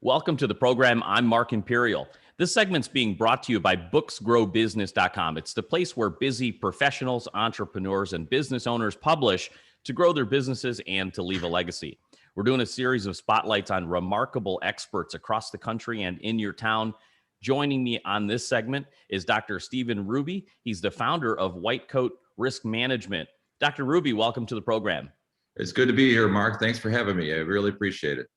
Welcome to the program. I'm Mark Imperial. This segment's being brought to you by booksgrowbusiness.com. It's the place where busy professionals, entrepreneurs, and business owners publish to grow their businesses and to leave a legacy. We're doing a series of spotlights on remarkable experts across the country and in your town. Joining me on this segment is Dr. Stephen Ruby. He's the founder of White Coat Risk Management. Dr. Ruby, welcome to the program. It's good to be here, Mark. Thanks for having me. I really appreciate it.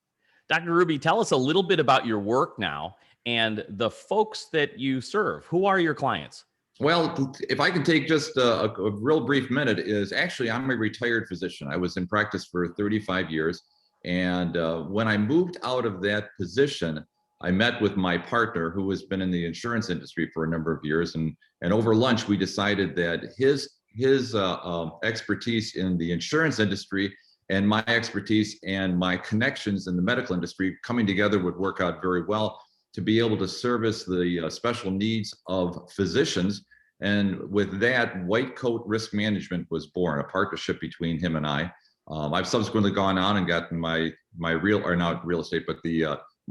Dr. Ruby, tell us a little bit about your work now and the folks that you serve. Who are your clients? Well, if I can take just a real brief minute, is actually I'm a retired physician. I was in practice for 35 years. And when I moved out of that position, I met with my partner who has been in the insurance industry for a number of years. And over lunch, we decided that his expertise in the insurance industry and my expertise and my connections in the medical industry coming together would work out very well to be able to service the special needs of physicians. And with that, White Coat Risk Management was born, a partnership between him and I. I've subsequently gone on and gotten my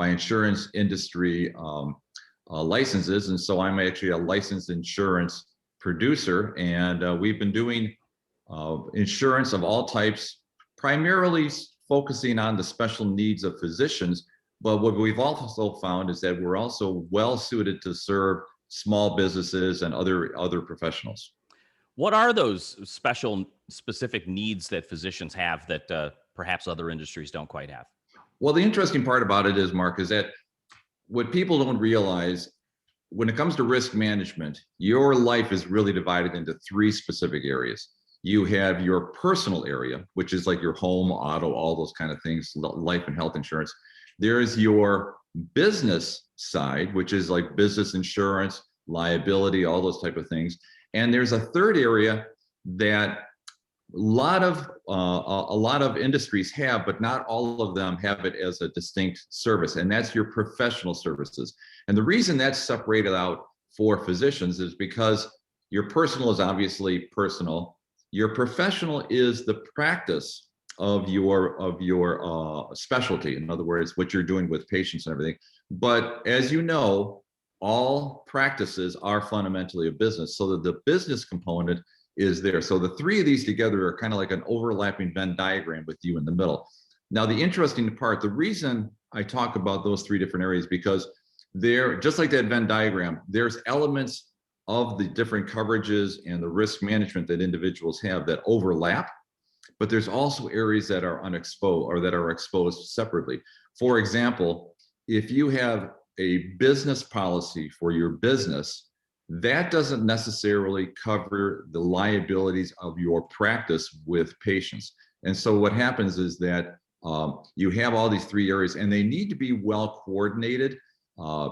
insurance industry licenses. And so I'm actually a licensed insurance producer. And we've been doing insurance of all types, primarily focusing on the special needs of physicians. But what we've also found is that we're also well suited to serve small businesses and other professionals. What are those specific needs that physicians have that perhaps other industries don't quite have? Well, the interesting part about it is, Mark, is that what people don't realize when it comes to risk management, your life is really divided into three specific areas. You have your personal area, which is like your home, auto, all those kind of things, life and health insurance. There's your business side, which is like business insurance, liability, all those type of things. And there's a third area that a lot of industries have, but not all of them have it as a distinct service, and that's your professional services. And the reason that's separated out for physicians is because your personal is obviously personal. Your professional is the practice of your specialty. In other words, what you're doing with patients and everything. But as you know, all practices are fundamentally a business, so that the business component is there. So the three of these together are kind of like an overlapping Venn diagram with you in the middle. Now, the interesting part, the reason I talk about those three different areas, because they're just like that Venn diagram, there's elements of the different coverages and the risk management that individuals have that overlap, but there's also areas that are unexposed or that are exposed separately. For example, if you have a business policy for your business, that doesn't necessarily cover the liabilities of your practice with patients. And so what happens is that you have all these three areas and they need to be well coordinated.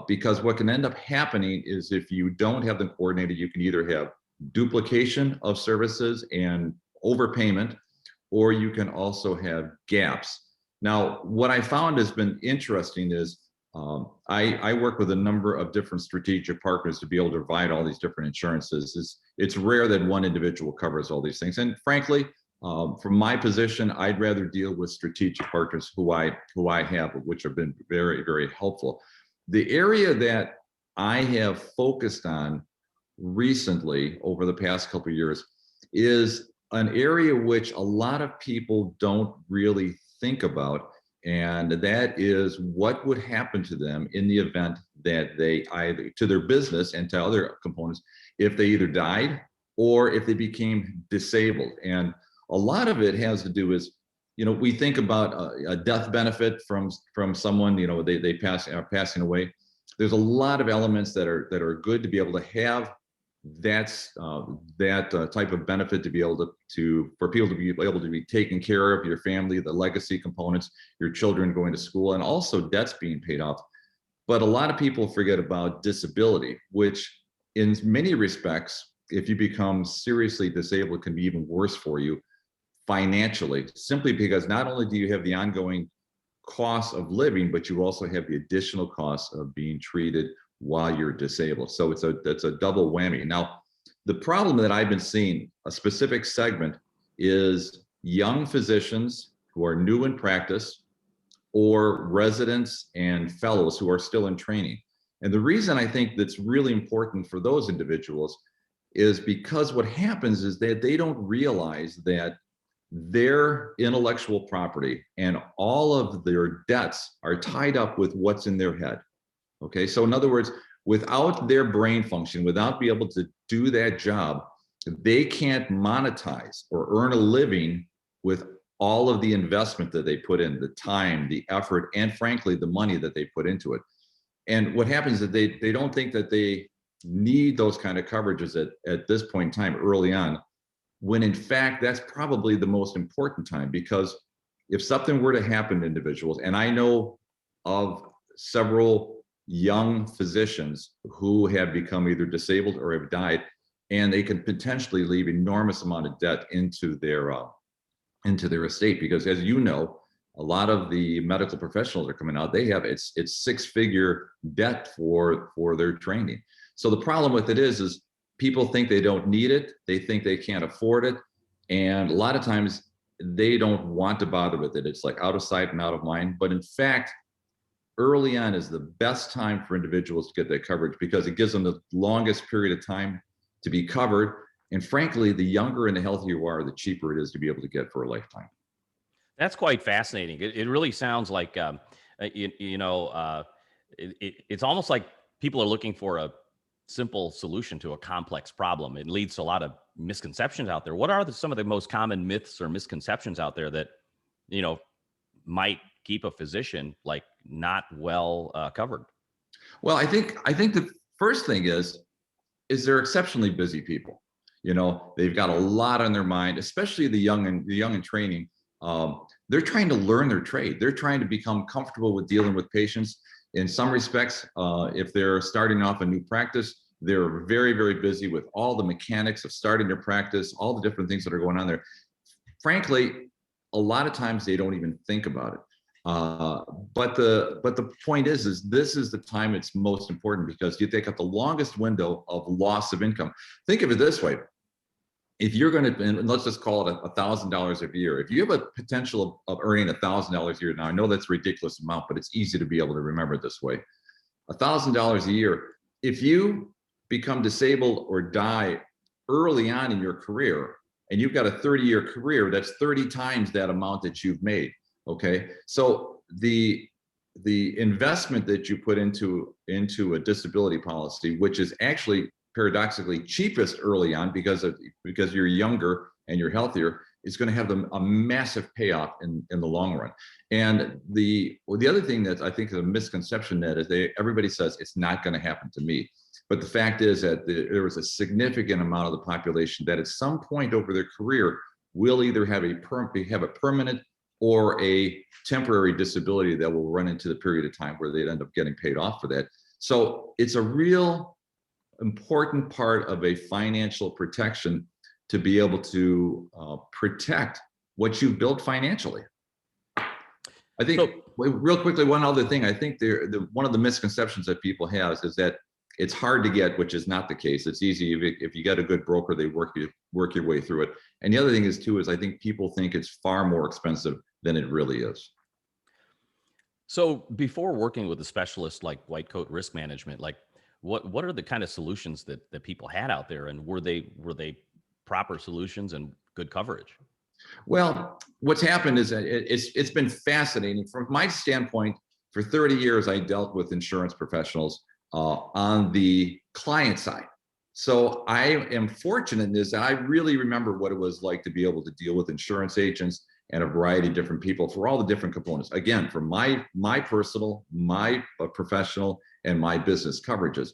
Because what can end up happening is if you don't have them coordinated, you can either have duplication of services and overpayment, or you can also have gaps. Now, what I found has been interesting is I work with a number of different strategic partners to be able to provide all these different insurances. It's rare that one individual covers all these things. And frankly, from my position, I'd rather deal with strategic partners who I have, which have been very, very helpful. The area that I have focused on recently over the past couple of years is an area which a lot of people don't really think about, and that is what would happen to them in the event that they either, to their business and to other components, if they either died or if they became disabled. And a lot of it has to do with, we think about a death benefit from someone, they are passing away. There's a lot of elements that are good to be able to have that type of benefit to be able for people to be able to be taken care of, your family, the legacy components, your children going to school, and also debts being paid off. But a lot of people forget about disability, which in many respects, if you become seriously disabled, can be even worse for you financially, simply because not only do you have the ongoing costs of living, but you also have the additional costs of being treated while you're disabled. So it's a double whammy. Now, the problem that I've been seeing, a specific segment, is young physicians who are new in practice, or residents and fellows who are still in training. And the reason I think that's really important for those individuals is because what happens is that they don't realize that their intellectual property and all of their debts are tied up with what's in their head. Okay, so in other words, without their brain function, without being able to do that job, they can't monetize or earn a living with all of the investment that they put in, the time, the effort, and frankly, the money that they put into it. And what happens is they don't think that they need those kind of coverages at this point in time early on, when in fact, that's probably the most important time, because if something were to happen to individuals, and I know of several young physicians who have become either disabled or have died, and they can potentially leave enormous amount of debt into their estate, because as you know, a lot of the medical professionals are coming out, they have it's six-figure debt for their training. So the problem with it is people think they don't need it, they think they can't afford it, and a lot of times they don't want to bother with it. It's like out of sight and out of mind. But in fact, early on is the best time for individuals to get that coverage, because it gives them the longest period of time to be covered. And frankly, the younger and the healthier you are, the cheaper it is to be able to get for a lifetime. That's quite fascinating. It really sounds like, it's almost like people are looking for a simple solution to a complex problem. It leads to a lot of misconceptions out there. What are some of the most common myths or misconceptions out there that, might keep a physician like not well covered? Well, I think the first thing is they're exceptionally busy people. They've got a lot on their mind, especially the young in training. They're trying to learn their trade. They're trying to become comfortable with dealing with patients. In some respects, if they're starting off a new practice, they're very, very busy with all the mechanics of starting their practice, all the different things that are going on there. Frankly, a lot of times they don't even think about it. But the point is this is the time it's most important, because you take up the longest window of loss of income. Think of it this way. If you're going to, and let's just call it $1,000 a year. If you have a potential of earning $1,000 a year, now I know that's a ridiculous amount, but it's easy to be able to remember it this way. $1,000 a year. If you become disabled or die early on in your career, and you've got a 30-year career, that's 30 times that amount that you've made. Okay, so the investment that you put into a disability policy, which is actually paradoxically cheapest early on because you're younger and you're healthier, is going to have a massive payoff in the long run. And the other thing that I think is a misconception that is everybody says it's not going to happen to me. But the fact is that there was a significant amount of the population that at some point over their career will either have a permanent or a temporary disability that will run into the period of time where they'd end up getting paid off for that. So it's a real important part of a financial protection to be able to protect what you've built financially. I think real quickly, one other thing, I think one of the misconceptions that people have is that it's hard to get, which is not the case. It's easy if you get a good broker, they work your way through it. And the other thing is I think people think it's far more expensive than it really is. So before working with a specialist like White Coat Risk Management, like what are the kind of solutions that people had out there, and were they proper solutions and good coverage? Well, what's happened is that it's been fascinating from my standpoint. For 30 years, I dealt with insurance professionals on the client side. So I am fortunate in this, and I really remember what it was like to be able to deal with insurance agents and a variety of different people for all the different components. Again, from my personal, my professional, and my business coverages.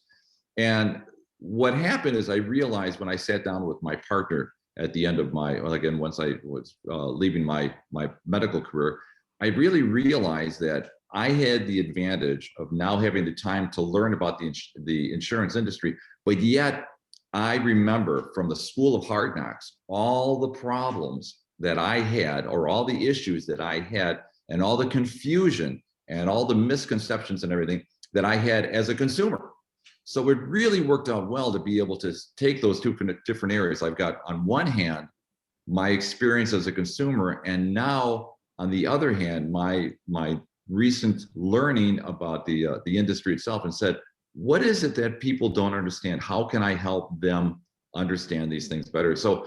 And what happened is I realized when I sat down with my partner at the end of once I was leaving my medical career, I really realized that I had the advantage of now having the time to learn about the insurance industry, but yet I remember from the School of Hard Knocks, all the problems that I had, or all the issues that I had, and all the confusion and all the misconceptions and everything that I had as a consumer. So it really worked out well to be able to take those two different areas. I've got on one hand, my experience as a consumer, and now on the other hand, my recent learning about the industry itself and said, what is it that people don't understand? How can I help them understand these things better? So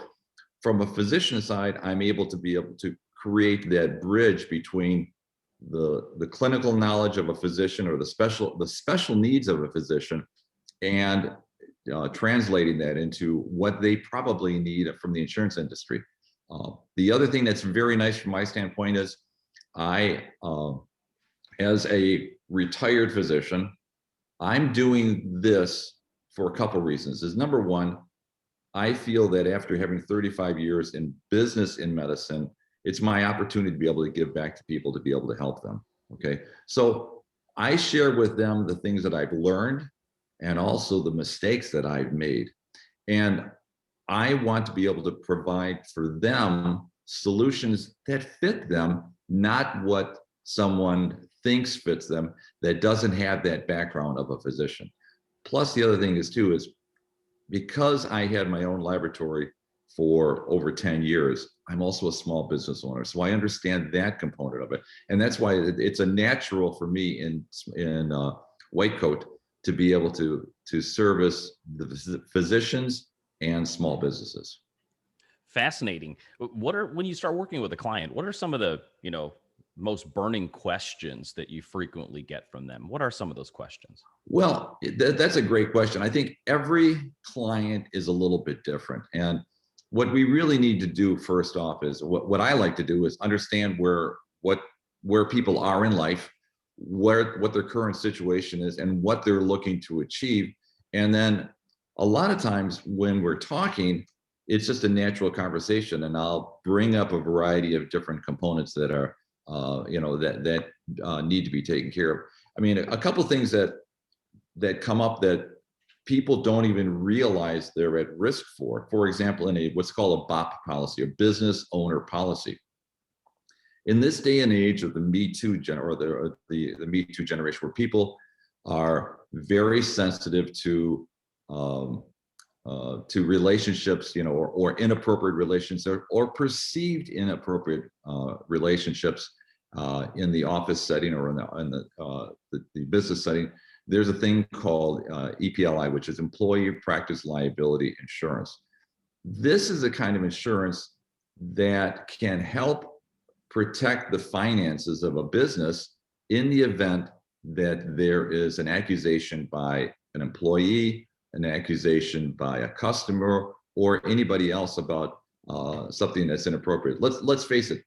from a physician side, I'm able to create that bridge between the clinical knowledge of a physician or the special needs of a physician, and translating that into what they probably need from the insurance industry. The other thing that's very nice from my standpoint is I, as a retired physician, I'm doing this for a couple reasons. Is number one, I feel that after having 35 years in business in medicine, it's my opportunity to be able to give back to people, to be able to help them. Okay. So I share with them the things that I've learned and also the mistakes that I've made. And I want to be able to provide for them solutions that fit them, not what someone thinks fits them that doesn't have that background of a physician. Plus, the other thing is too, is because I had my own laboratory for over 10 years, I'm also a small business owner. So I understand that component of it. And that's why it's a natural for me in White Coat to be able to service the physicians and small businesses. Fascinating. When you start working with a client, what are some of the, most burning questions that you frequently get from them? What are some of those questions? Well, that's a great question. I think every client is a little bit different. And what we really need to do first off is what I like to do is understand where people are in life, what their current situation is and what they're looking to achieve. And then a lot of times when we're talking, it's just a natural conversation, and I'll bring up a variety of different components that are need to be taken care of. I mean, a couple of things that come up that people don't even realize they're at risk for. For example, in what's called a BOP policy, a business owner policy. In this day and age of the Me Too the Me Too generation, where people are very sensitive to relationships, or inappropriate relations or perceived inappropriate relationships in the office setting or in the business setting. There's a thing called EPLI, which is Employee Practice Liability Insurance. This is a kind of insurance that can help protect the finances of a business in the event that there is an accusation by an employee, an accusation by a customer, or anybody else about something that's inappropriate. Let's face it,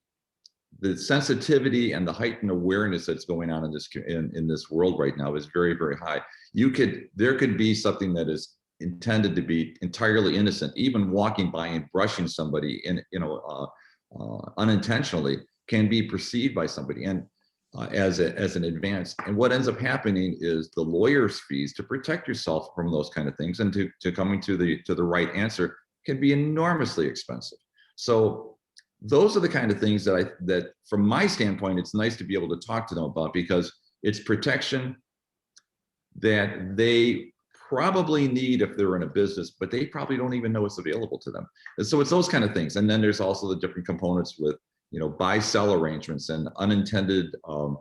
the sensitivity and the heightened awareness that's going on in this world right now is very, very high. There could be something that is intended to be entirely innocent. Even walking by and brushing somebody unintentionally can be perceived by somebody and as an advance. And what ends up happening is the lawyer's fees to protect yourself from those kind of things and to coming to the right answer can be enormously expensive. So those are the kind of things that from my standpoint, it's nice to be able to talk to them about, because it's protection that they probably need if they're in a business, but they probably don't even know it's available to them. And so it's those kind of things. And then there's also the different components with, buy-sell arrangements and unintended, or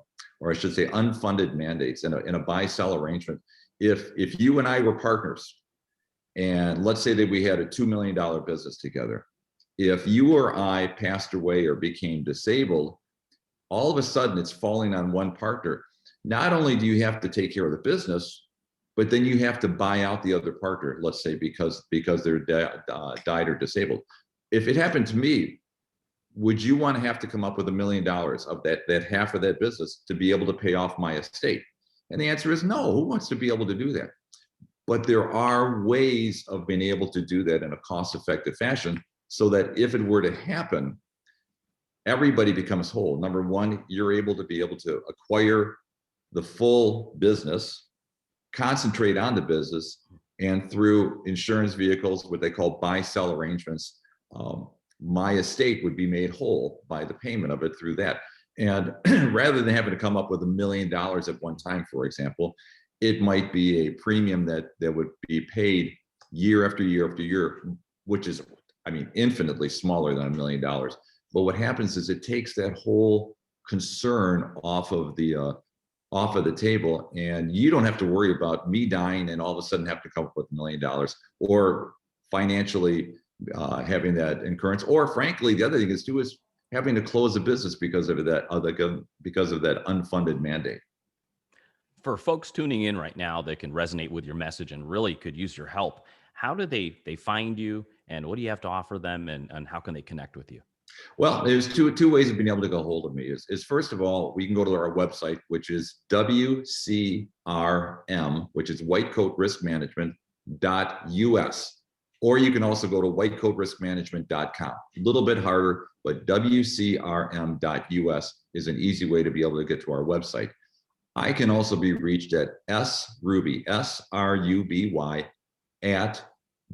I should say unfunded mandates in a buy-sell arrangement. If you and I were partners, and let's say that we had a $2 million business together, if you or I passed away or became disabled, all of a sudden it's falling on one partner. Not only do you have to take care of the business, but then you have to buy out the other partner, let's say because they're died or disabled. If it happened to me, would you want to have to come up with $1 million of that half of that business to be able to pay off my estate? And the answer is no. Who wants to be able to do that? But there are ways of being able to do that in a cost-effective fashion, so that if it were to happen, everybody becomes whole. Number one, you're able to acquire the full business, concentrate on the business, and through insurance vehicles, what they call buy-sell arrangements, my estate would be made whole by the payment of it through that. And rather than having to come up with $1 million at one time, for example, it might be a premium that would be paid year after year after year, which is, infinitely smaller than $1 million. But what happens is it takes that whole concern off of the table, and you don't have to worry about me dying and all of a sudden have to come up with $1 million or financially having that incurrence. Or frankly, the other thing is too is having to close a business because of that unfunded mandate. For folks tuning in right now that can resonate with your message and really could use your help, how do they find you, and what do you have to offer them, and how can they connect with you? Well, there's two ways of being able to get a hold of me. Is first of all, we can go to our website, which is WCRM, which is White Coat Risk Management.us. Or you can also go to whitecoatriskmanagement.com. A little bit harder, but WCRM.us is an easy way to be able to get to our website. I can also be reached at sruby, SRUBY, at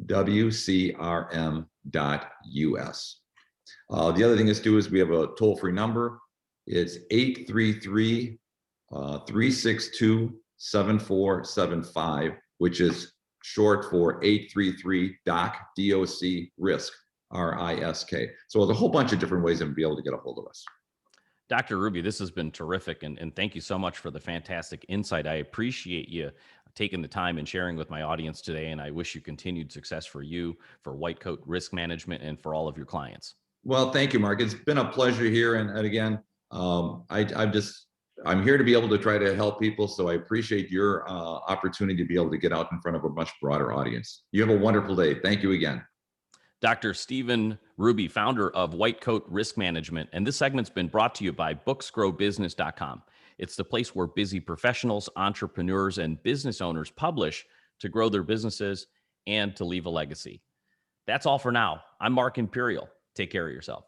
WCRM.us. The other thing is too is we have a toll-free number. It's 833-362-7475, which is short for 833-DOC, D-O-C, risk, R-I-S-K. So there's a whole bunch of different ways to be able to get a hold of us. Dr. Ruby, this has been terrific, and thank you so much for the fantastic insight. I appreciate you taking the time and sharing with my audience today, and I wish you continued success for you, for White Coat Risk Management, and for all of your clients. Well, thank you, Mark. It's been a pleasure here. And again, I'm here to be able to try to help people. So I appreciate your opportunity to be able to get out in front of a much broader audience. You have a wonderful day. Thank you again. Dr. Stephen Ruby, founder of White Coat Risk Management. And this segment's been brought to you by booksgrowbusiness.com. It's the place where busy professionals, entrepreneurs, and business owners publish to grow their businesses and to leave a legacy. That's all for now. I'm Mark Imperial. Take care of yourself.